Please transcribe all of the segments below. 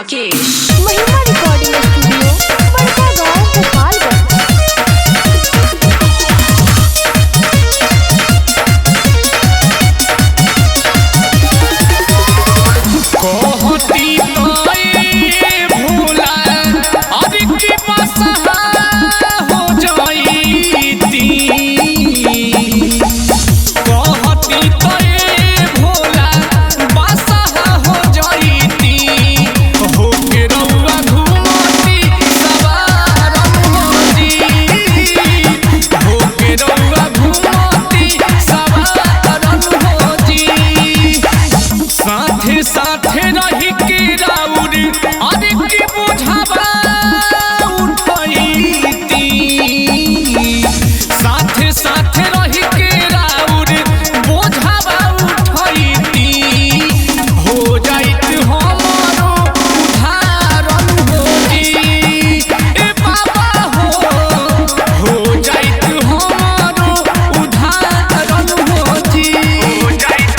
राकेश। महिमा recording studio, बड़का गांव, गोपालगंज। साथे रही के राउर अरे के बुझावा उठैती साथे साथे रही के राउर बुझावा उठैती हो जाइत हमरो उधारन होती ए बाबा हो जाइत हमरो उधारन होती हो जाइत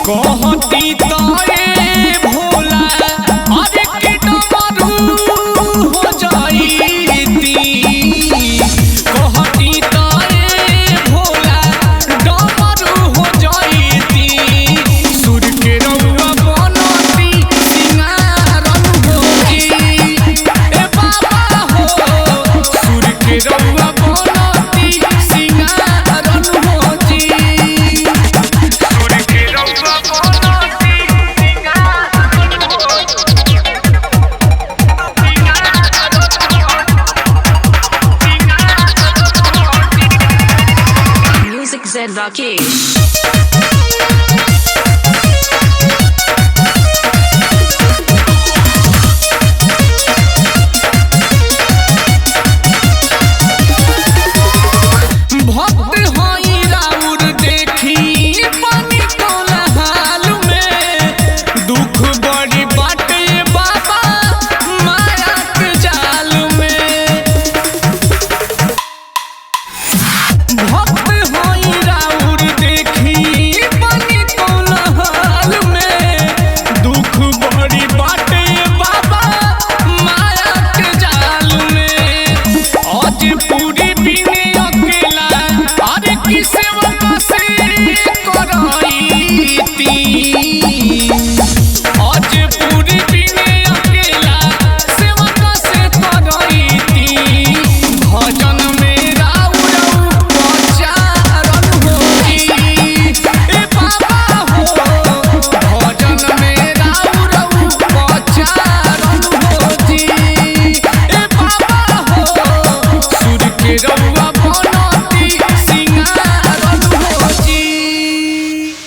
कहती तारे भोला अरे के डमरू हो जाईती कहती तारे भोला डमरू हो जाईती सुर के रउआ बनती सिंगारन होती ए बाबा हो सुर के रउआ बनती सिंगारन होती सुर के रउआ Music Z Rakesh।